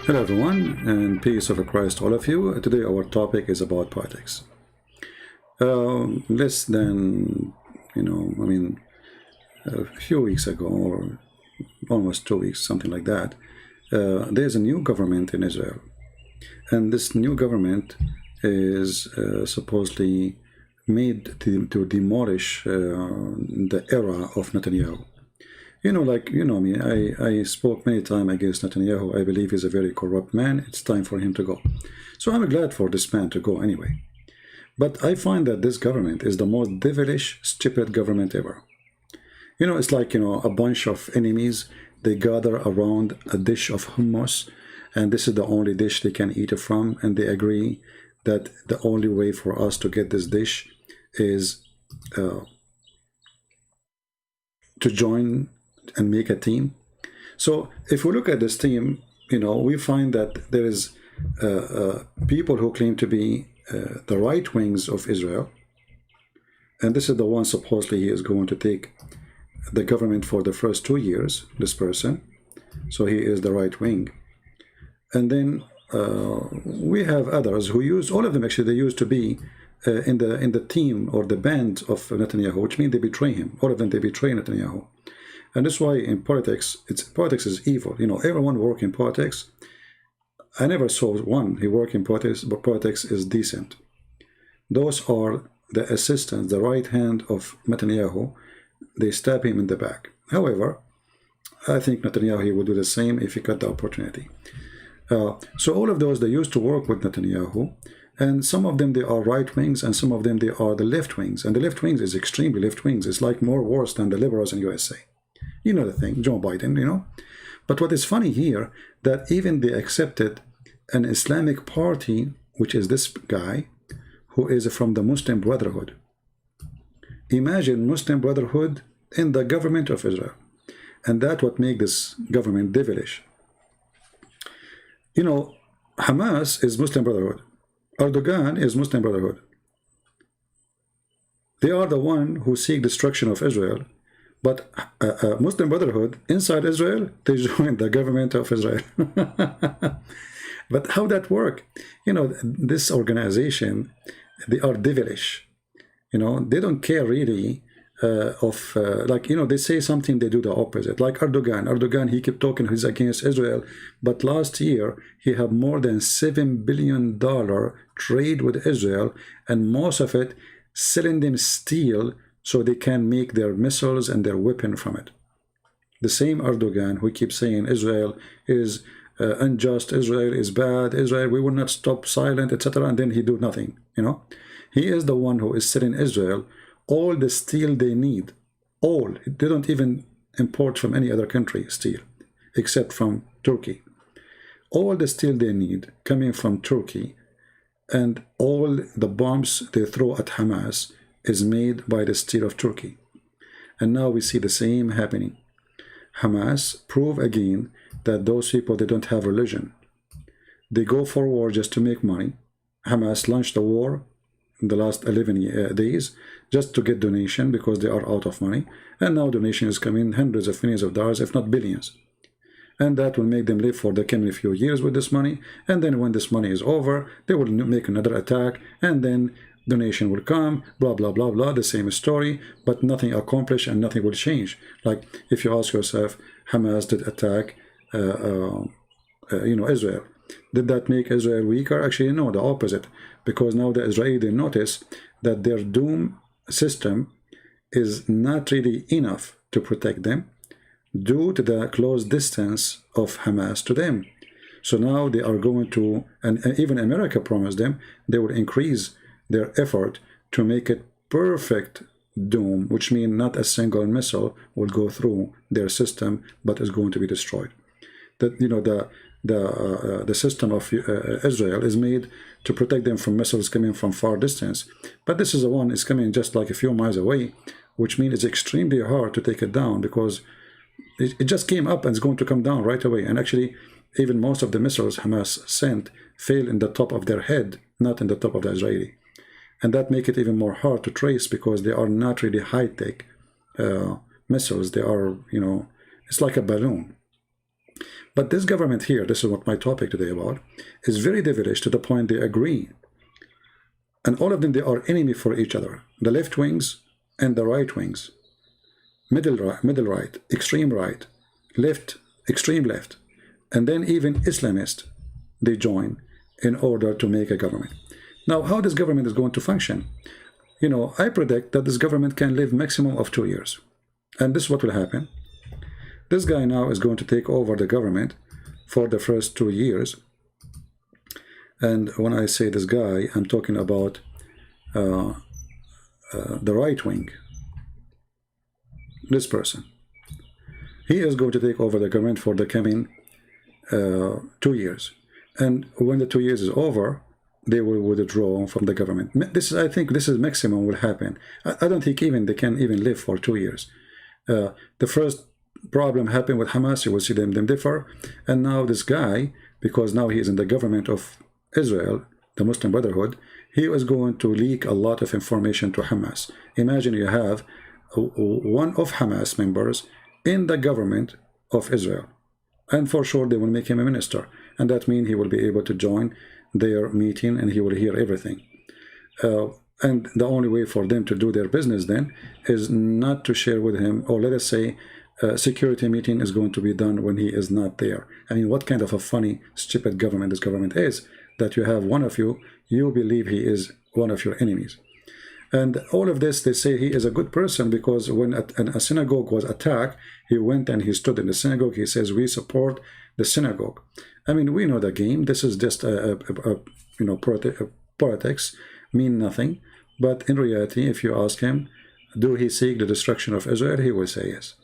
Hello everyone, and peace of Christ all of you. Today our topic is about politics. Less than, a few weeks ago, or almost 2 weeks, something like that, there's a new government in Israel. And this new government is supposedly made to demolish the era of Netanyahu. Me, I spoke many times against Netanyahu. I believe he's a very corrupt man. It's time for him to go. So I'm glad for this man to go anyway. But I find that this government is the most devilish, stupid government ever. It's like, a bunch of enemies. They gather around a dish of hummus, and this is the only dish they can eat it from. And they agree that the only way for us to get this dish is to join and make a team. So if we look at this team, we find that there is people who claim to be the right wings of Israel, and this is the one supposedly he is going to take the government for the first 2 years, this person. So he is the right wing. And then we have others who use, all of them actually, they used to be in the team or the band of Netanyahu, which means they betray him. All of them, they betray Netanyahu. And that's why in politics, politics is evil. Everyone work in politics. I never saw one who work in politics, but politics is decent. Those are the assistants, the right hand of Netanyahu. They stab him in the back. However, I think Netanyahu, he would do the same if he got the opportunity. So all of those, they used to work with Netanyahu, and some of them, they are right wings, and some of them, they are the left wings. And the left wings is extremely left wings. It's like more worse than the liberals in USA. You know the thing, Joe Biden, But what is funny here, that even they accepted an Islamic party, which is this guy, who is from the Muslim Brotherhood. Imagine Muslim Brotherhood in the government of Israel. And that's what makes this government devilish. Hamas is Muslim Brotherhood. Erdogan is Muslim Brotherhood. They are the one who seek destruction of Israel. But Muslim Brotherhood inside Israel, they joined the government of Israel. But how that work? This organization, they are devilish. They don't care really they say something, they do the opposite. Like Erdogan, he kept talking he's against Israel, but last year he had more than $7 billion trade with Israel, and most of it selling them steel so they can make their missiles and their weapon from it. The same Erdogan who keeps saying Israel is unjust, Israel is bad, Israel, we will not stop silent, etc., and then he do nothing. He is the one who is selling Israel all the steel they need. All. They don't even import from any other country steel, except from Turkey. All the steel they need coming from Turkey, and all the bombs they throw at Hamas is made by the steel of Turkey. And now we see the same happening. Hamas prove again that those people, they don't have religion. They go for war just to make money. Hamas launched the war in the last 11 days just to get donation because they are out of money. And now donation is coming hundreds of millions of dollars, if not billions. And that will make them live for the coming few years with this money. And then when this money is over, they will make another attack, and then donation will come, blah, blah, blah, blah, the same story, but nothing accomplished and nothing will change. Like if you ask yourself, Hamas did attack, Israel. Did that make Israel weaker? Actually, no, the opposite. Because now the Israelis, they notice that their doom system is not really enough to protect them due to the close distance of Hamas to them. So now they are going to, and even America promised them, they will increase their effort to make it perfect doom, which means not a single missile will go through their system, but is going to be destroyed. That the system of Israel is made to protect them from missiles coming from far distance, but this is the one is coming just like a few miles away, which means it's extremely hard to take it down because it just came up and it's going to come down right away. And actually, even most of the missiles Hamas sent fail in the top of their head, not in the top of the Israeli. And that make it even more hard to trace because they are not really high-tech missiles. They are, it's like a balloon. But this government here, this is what my topic today about, is very devilish to the point they agree. And all of them, they are enemy for each other. The left wings and the right wings. Middle right, extreme right, left, extreme left. And then even Islamists, they join in order to make a government. Now, how this government is going to function? You know, I predict that this government can live maximum of 2 years. And this is what will happen. This guy now is going to take over the government for the first 2 years. And when I say this guy, I'm talking about the right wing. This person. He is going to take over the government for the coming 2 years. And when the 2 years is over, they will withdraw from the government. This is, I think, this is maximum will happen. I don't think even they can even live for 2 years. The first problem happened with Hamas. You will see them differ. And now this guy, because now he is in the government of Israel, the Muslim Brotherhood, he is going to leak a lot of information to Hamas. Imagine you have one of Hamas members in the government of Israel. And for sure they will make him a minister. And that means he will be able to join their meeting and he will hear everything. And the only way for them to do their business then is not to share with him, or let us say a security meeting is going to be done when he is not there. I mean, what kind of a funny, stupid government this government is, that you have one of you believe he is one of your enemies. And all of this, they say he is a good person because when a synagogue was attacked, he went and he stood in the synagogue. He says, we support the synagogue. I mean, we know the game. This is just politics, mean nothing. But in reality, if you ask him, do he seek the destruction of Israel? He will say yes.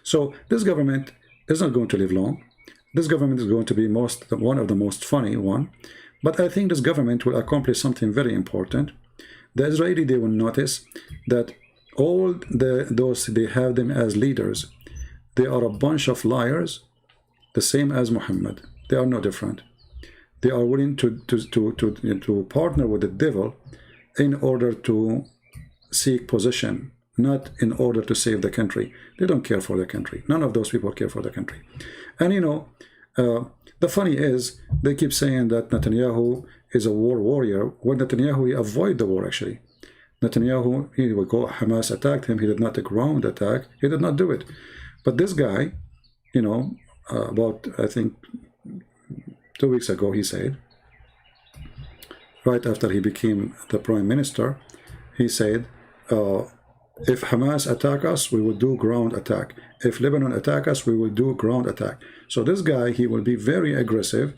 So this government is not going to live long. This government is going to be one of the most funny one. But I think this government will accomplish something very important. The Israeli, they will notice that all those they have them as leaders, they are a bunch of liars, the same as Muhammad. They are no different. They are willing to partner with the devil in order to seek position, not in order to save the country. They don't care for the country. None of those people care for the country. And you know, the funny is, they keep saying that Netanyahu is a war warrior, when Netanyahu, he avoided the war actually. Netanyahu, he would go, Hamas attacked him, he did not ground attack, he did not do it. But this guy, you know, about, I think, 2 weeks ago, he said, right after he became the prime minister, he said, if Hamas attack us, we will do ground attack. If Lebanon attack us, we will do ground attack. So this guy, he will be very aggressive,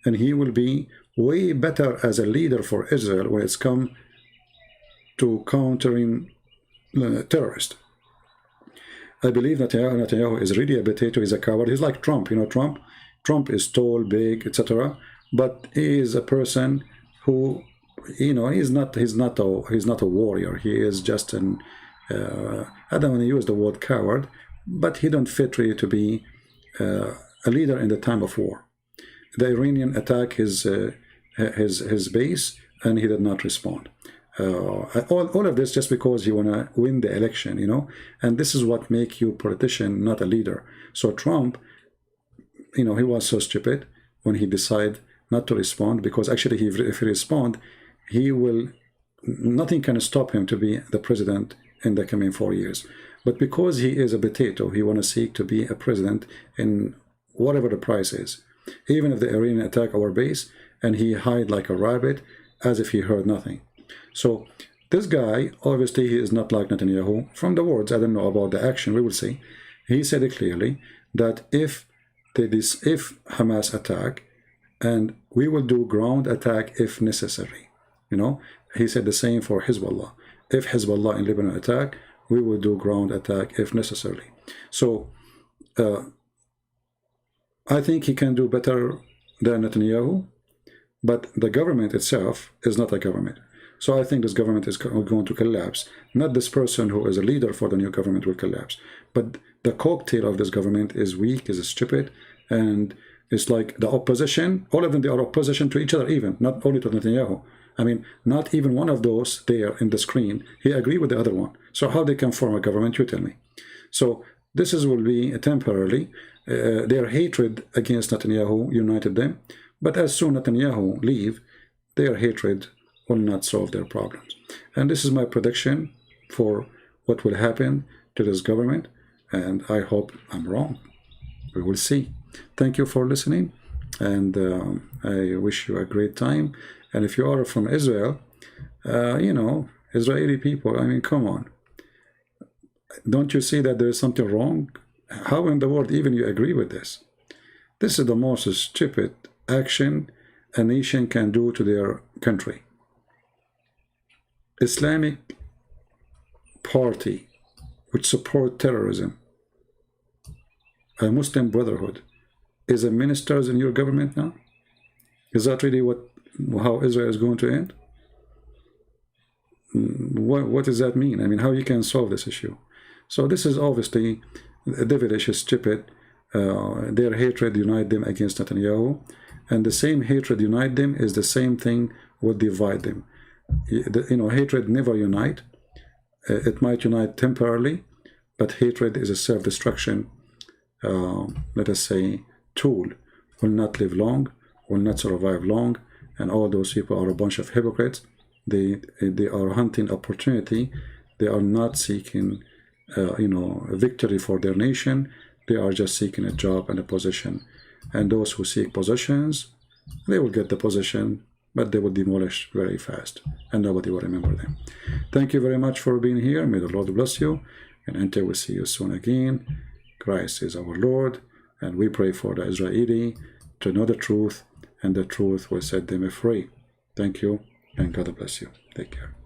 and he will be way better as a leader for Israel when it's come to countering terrorists. I believe that Netanyahu is really a potato. He's a coward. He's like Trump. You know, Trump is tall, big, etc. But he is a person who, you know, he's not a warrior. He is just an I don't want to use the word coward, but he don't fit really to be a leader in the time of war. The Iranian attacked his base, and he did not respond. All of this just because he want to win the election, you know, and this is what make you politician, not a leader. So Trump, you know, he was so stupid when he decided not to respond, because actually if he respond, nothing can stop him to be the president in the coming 4 years. But because he is a potato, he want to seek to be a president in whatever the price is. Even if the Iranian attack our base, and he hide like a rabbit as if he heard nothing. So this guy, obviously, he is not like Netanyahu. From the words, I don't know about the action, we will see. He said it clearly that if Hamas attack, and we will do ground attack if necessary. You know, he said the same for Hezbollah. If Hezbollah in Lebanon attack, we will do ground attack if necessary. So I think he can do better than Netanyahu, but the government itself is not a government. So I think this government is going to collapse. Not this person who is a leader for the new government will collapse, but the cocktail of this government is weak, is stupid, and it's like the opposition. All of them, they are opposition to each other, even not only to Netanyahu. I mean, not even one of those there in the screen, he agreed with the other one. So how they can form a government, you tell me. So this will be temporarily. their hatred against Netanyahu united them. But as soon as Netanyahu leave, their hatred will not solve their problems. And this is my prediction for what will happen to this government. And I hope I'm wrong. We will see. Thank you for listening. And I wish you a great time. And if you are from Israel, you know, Israeli people, I mean, come on. Don't you see that there is something wrong? How in the world even you agree with this? This is the most stupid action a nation can do to their country. Islamic party which support terrorism, a Muslim Brotherhood, is a ministers in your government now? Is that really how Israel is going to end? What does that mean? I mean, how you can solve this issue? So this is obviously devilish, stupid. Their hatred unite them against Netanyahu, and the same hatred unite them is the same thing will divide them. You know, hatred never unite. It might unite temporarily, but hatred is a self-destruction, let us say, tool. Will not live long, will not survive long, and all those people are a bunch of hypocrites. They are hunting opportunity. They are not seeking, you know, victory for their nation. They are just seeking a job and a position. And those who seek positions, they will get the position, but they will demolish very fast, and nobody will remember them. Thank you very much for being here. May the Lord bless you, and until we see you soon again, Christ is our Lord, and we pray for the Israeli to know the truth, and the truth will set them free. Thank you, and God bless you. Take care.